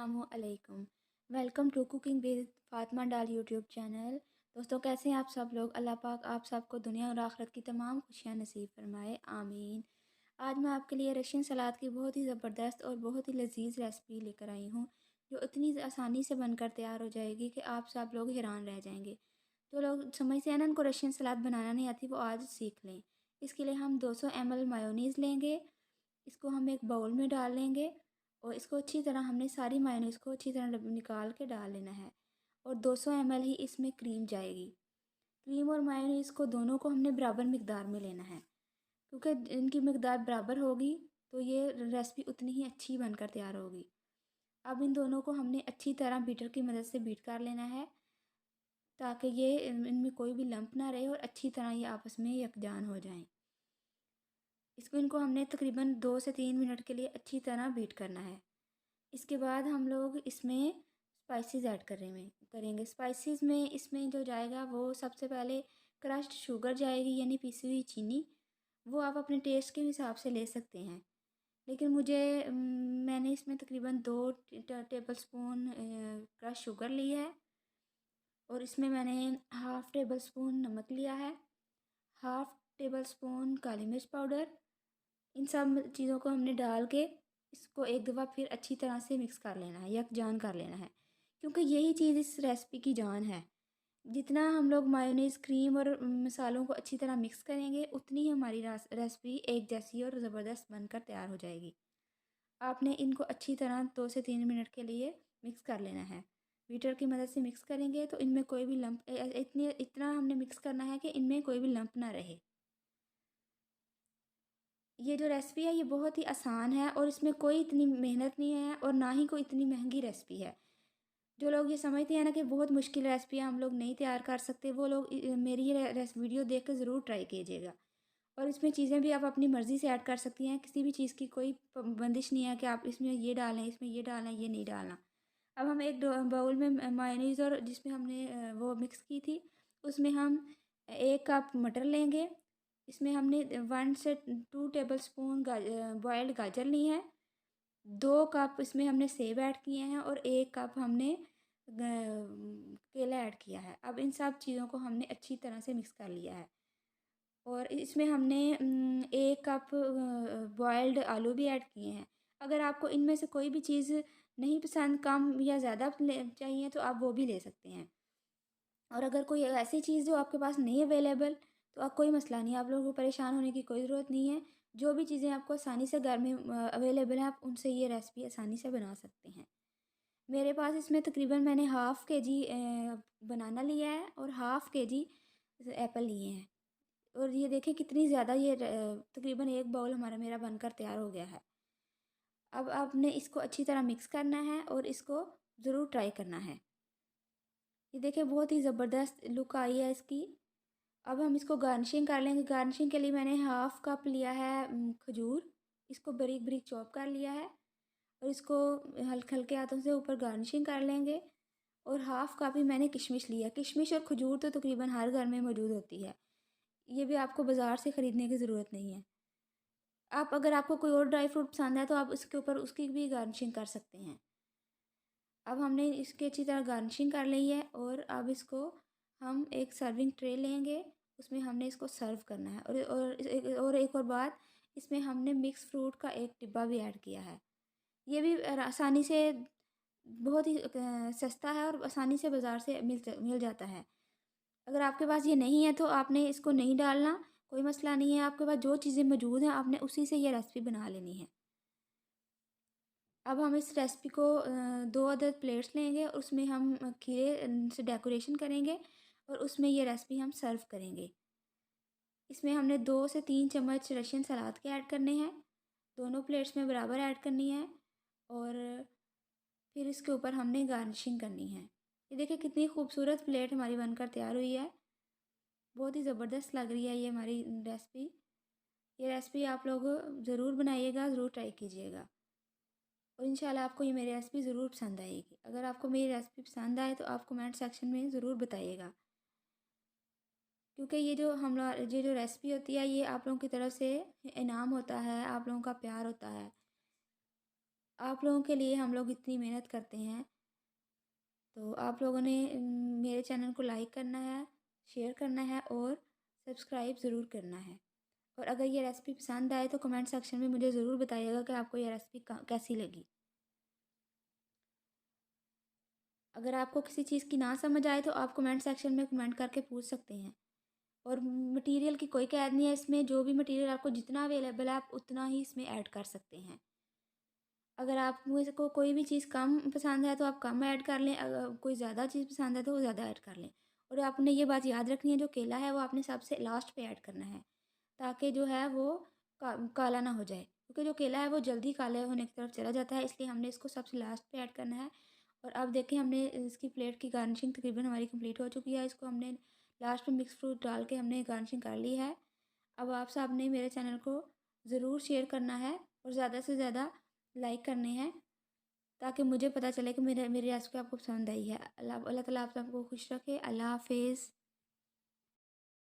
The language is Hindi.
अस्सलामुअलैकुम। Welcome to cooking with Fatima dal YouTube channel. दोस्तों, कैसे हैं आप सब लोग? अल्लाह पाक आप सबको दुनिया और आखिरत की तमाम खुशियां नसीब फरमाए, आमीन। आज मैं आपके लिए रशियन सलाद की बहुत ही ज़बरदस्त और बहुत ही लजीज रेसिपी लेकर आई हूँ, जो इतनी आसानी से बनकर तैयार हो जाएगी कि आप सब लोग हैरान रह जाएंगे। जो लोग समझ से हैं ना, उनको रशियन सलाद बनाना नहीं आती, वो आज सीख लें। इसके लिए हम 200 ml मायोनीज़ लेंगे। इसको हम एक बाउल में डाल लेंगे और इसको अच्छी तरह हमने सारी मायोनीज़ को अच्छी तरह निकाल के डाल लेना है। और 200 ml ही इसमें क्रीम जाएगी। क्रीम और मायोनीज़ को दोनों को हमने बराबर मिकदार में लेना है, क्योंकि इनकी मिकदार बराबर होगी तो ये रेसिपी उतनी ही अच्छी बनकर तैयार होगी। अब इन दोनों को हमने अच्छी तरह बीटर की मदद से बीट कर लेना है, ताकि ये इनमें कोई भी लंप ना रहे और अच्छी तरह ये आपस में यकजान हो जाएं। इनको हमने तकरीबन 2 से 3 मिनट के लिए अच्छी तरह बीट करना है। इसके बाद हम लोग इसमें स्पाइसेस ऐड करेंगे। स्पाइसेस में इसमें जो जाएगा वो सबसे पहले क्रश्ड शुगर जाएगी, यानी पिसी हुई चीनी। वो आप अपने टेस्ट के हिसाब से ले सकते हैं, लेकिन मैंने इसमें तकरीबन 2 टेबल स्पून क्रश शुगर ली है। और इसमें मैंने हाफ़ टेबल स्पून नमक लिया है, हाफ़ टेबल स्पून काली मिर्च पाउडर। इन सब चीज़ों को हमने डाल के इसको एक दफ़ा फिर अच्छी तरह से मिक्स कर लेना है, यकजान कर लेना है, क्योंकि यही चीज़ इस रेसिपी की जान है। जितना हम लोग मायोनीज़, क्रीम और मसालों को अच्छी तरह मिक्स करेंगे, उतनी ही हमारी रेसिपी एक जैसी और ज़बरदस्त बनकर तैयार हो जाएगी। आपने इनको अच्छी तरह 2 से 3 मिनट के लिए मिक्स कर लेना है। बीटर की मदद से मिक्स करेंगे तो इनमें कोई भी लंप इतना हमने मिक्स करना है कि इनमें कोई भी लंप ना रहे। ये जो रेसिपी है ये बहुत ही आसान है और इसमें कोई इतनी मेहनत नहीं है और ना ही कोई इतनी महंगी रेसिपी है। जो लोग ये समझते हैं ना कि बहुत मुश्किल रेसिपी है, हम लोग नहीं तैयार कर सकते, वो लोग मेरी ये वीडियो देख कर ज़रूर ट्राई कीजिएगा। और इसमें चीज़ें भी आप अपनी मर्ज़ी से ऐड कर सकती हैं, किसी भी चीज़ की कोई बंदिश नहीं है कि आप इसमें ये डालें, इसमें ये डालना, ये नहीं डालना। अब हम एक बाउल में मायोनीज़ और जिसमें हमने वो मिक्स की थी, उसमें हम 1 कप मटर लेंगे। इसमें हमने 1 से 2 टेबल स्पून बॉयल्ड गाजर ली है। 2 कप इसमें हमने सेब ऐड किए हैं और 1 कप हमने केला ऐड किया है। अब इन सब चीज़ों को हमने अच्छी तरह से मिक्स कर लिया है और इसमें हमने 1 कप बॉयल्ड आलू भी ऐड किए हैं। अगर आपको इनमें से कोई भी चीज़ नहीं पसंद, कम या ज़्यादा चाहिए, तो आप वो भी ले सकते हैं। और अगर कोई ऐसी चीज़ जो आपके पास नहीं अवेलेबल, तो आप कोई मसला नहीं है, आप लोगों को परेशान होने की कोई ज़रूरत नहीं है। जो भी चीज़ें आपको आसानी से घर में अवेलेबल हैं, आप उनसे ये रेसिपी आसानी से बना सकते हैं। मेरे पास इसमें तकरीबन मैंने हाफ़ केजी बनाना लिया है और हाफ़ केजी एप्पल लिए हैं। और ये देखें कितनी ज़्यादा तकरीबन एक बाउल मेरा बनकर तैयार हो गया है। अब आपने इसको अच्छी तरह मिक्स करना है और इसको ज़रूर ट्राई करना है। ये देखिए बहुत ही ज़बरदस्त लुक आई है इसकी। अब हम इसको गार्निशिंग कर लेंगे। गार्निशिंग के लिए मैंने हाफ़ कप लिया है खजूर। इसको बारीक बारीक चॉप कर लिया है और इसको हल्के हल्के हाथों से ऊपर गार्निशिंग कर लेंगे। और हाफ़ कप ही मैंने किशमिश लिया। किशमिश और खजूर तो तकरीबन हर घर में मौजूद होती है, ये भी आपको बाज़ार से ख़रीदने की ज़रूरत नहीं है। आप अगर आपको कोई और ड्राई फ्रूट पसंद है तो आप उसके ऊपर उसकी भी गार्निशिंग कर सकते हैं। अब हमने इसकी अच्छी तरह गार्निशिंग कर ली है और अब इसको हम एक सर्विंग ट्रे लेंगे, उसमें हमने इसको सर्व करना है। और एक और बात, इसमें हमने मिक्स फ्रूट का एक डिब्बा भी ऐड किया है। ये भी आसानी से बहुत ही सस्ता है और आसानी से बाज़ार से मिल जाता है। अगर आपके पास ये नहीं है तो आपने इसको नहीं डालना, कोई मसला नहीं है। आपके पास जो चीज़ें मौजूद हैं आपने उसी से ये रेसिपी बना लेनी है। अब हम इस रेसिपी को 2 अदद प्लेट्स लेंगे और उसमें हम खीरे से डेकोरेशन करेंगे और उसमें ये रेसिपी हम सर्व करेंगे। इसमें हमने 2 से 3 चम्मच रशियन सलाद के ऐड करने हैं, दोनों प्लेट्स में बराबर ऐड करनी है। और फिर इसके ऊपर हमने गार्निशिंग करनी है। ये देखिए कितनी खूबसूरत प्लेट हमारी बनकर तैयार हुई है। बहुत ही ज़बरदस्त लग रही है ये हमारी रेसिपी। ये रेसिपी आप लोग ज़रूर बनाइएगा, ज़रूर ट्राई कीजिएगा और इंशाल्लाह आपको ये मेरी रेसिपी ज़रूर पसंद आएगी। अगर आपको मेरी रेसिपी पसंद आए तो आप कमेंट सेक्शन में ज़रूर बताइएगा, क्योंकि ये जो रेसिपी होती है ये आप लोगों की तरफ से इनाम होता है, आप लोगों का प्यार होता है। आप लोगों के लिए हम लोग इतनी मेहनत करते हैं, तो आप लोगों ने मेरे चैनल को लाइक करना है, शेयर करना है और सब्सक्राइब ज़रूर करना है। और अगर ये रेसिपी पसंद आए तो कमेंट सेक्शन में मुझे ज़रूर बताइएगा कि आपको ये रेसिपी कैसी लगी। अगर आपको किसी चीज़ की ना समझ आए तो आप कमेंट सेक्शन में कमेंट करके पूछ सकते हैं। और मटेरियल की कोई कैद नहीं है इसमें, जो भी मटेरियल आपको जितना अवेलेबल है आप उतना ही इसमें ऐड कर सकते हैं। अगर आप मुझे को कोई भी चीज़ कम पसंद है तो आप कम ऐड कर लें, अगर कोई ज़्यादा चीज़ पसंद है तो वो ज़्यादा ऐड कर लें। और आपने ये बात याद रखनी है, जो केला है वो आपने सबसे लास्ट पे ऐड करना है, ताकि जो है वो काला ना हो जाए, क्योंकि जो केला है वो जल्दी काले होने की तरफ चला जाता है, इसलिए हमने इसको सबसे लास्ट पे ऐड करना है। और अब देखें, हमने इसकी प्लेट की गार्निशिंग तकरीबन हमारी कंप्लीट हो चुकी है। इसको हमने लास्ट में मिक्स फ्रूट डाल के हमने गार्निशिंग कर ली है। अब आप सब ने मेरे चैनल को ज़रूर शेयर करना है और ज़्यादा से ज़्यादा लाइक करने हैं, ताकि मुझे पता चले कि मेरी रेसिपी आपको पसंद आई है। अल्लाह अल्लाह ताला आप सबको खुश रखे। अल्लाह हाफ़िज़।